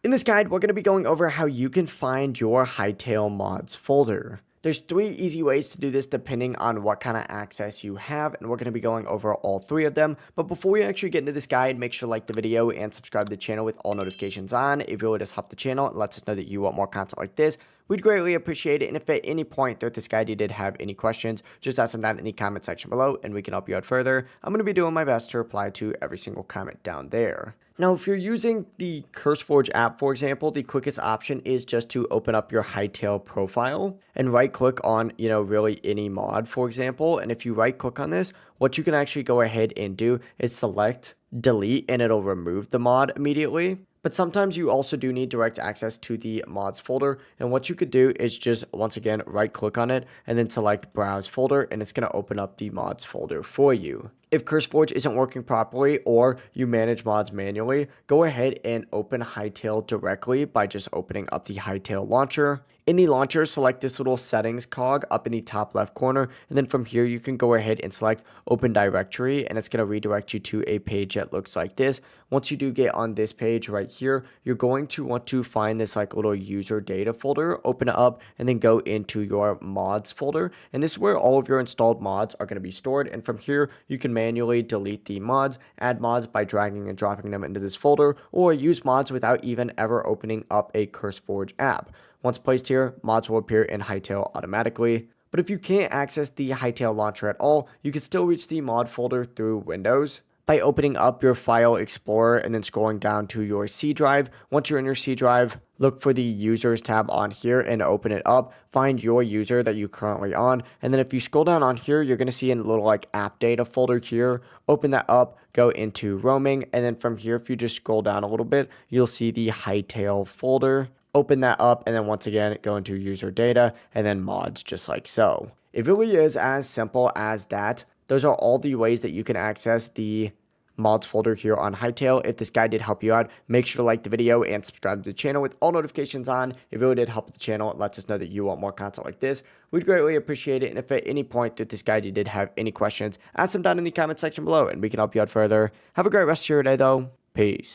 In this guide, we're going to be going over how you can find your Hytale mods folder. There's 3 easy ways to do this depending on what kind of access you have, and we're going to be going over all 3 of them. But before we actually get into this guide, make sure to like the video and subscribe to the channel with all notifications on. It really does help the channel and lets us know that you want more content like this. We'd greatly appreciate it, and if at any point throughout this guide you did have any questions, just ask them down in the comment section below and we can help you out further. I'm going to be doing my best to reply to every single comment down there. Now, if you're using the CurseForge app, for example, the quickest option is just to open up your Hytale profile and right click on, really any mod, for example. And if you right click on this, what you can actually go ahead and do is select delete and it'll remove the mod immediately. But sometimes you also do need direct access to the mods folder. And what you could do is just, once again, right click on it and then select browse folder, and it's going to open up the mods folder for you. If CurseForge isn't working properly or you manage mods manually, go ahead and open Hytale directly by just opening up the Hytale launcher. In the launcher, select this little settings cog up in the top left corner, and then from here you can go ahead and select open directory, and it's going to redirect you to a page that looks like this. Once you do get on this page right here, you're going to want to find this little user data folder, open it up, and then go into your mods folder, and this is where all of your installed mods are going to be stored. And from here you can manually delete the mods, add mods by dragging and dropping them into this folder, or use mods without even ever opening up a CurseForge app. Once placed here, mods will appear in Hytale automatically. But if you can't access the Hytale launcher at all, you can still reach the mod folder through Windows by opening up your File Explorer and then scrolling down to your C drive. Once you're in your C drive, look for the Users tab on here and open it up. Find your user that you're currently on, and then if you scroll down on here, you're going to see a little app data folder here. Open that up, go into roaming, and then from here, if you just scroll down a little bit, you'll see the Hytale folder. Open that up, and then once again, go into user data and then mods, just like so. It really is as simple as that. Those are all the ways that you can access the mods folder here on Hytale. If this guide did help you out, make sure to like the video and subscribe to the channel with all notifications on. It really did help the channel. It lets us know that you want more content like this. We'd greatly appreciate it. And if at any point through this guide you did have any questions, ask them down in the comment section below and we can help you out further. Have a great rest of your day though. Peace.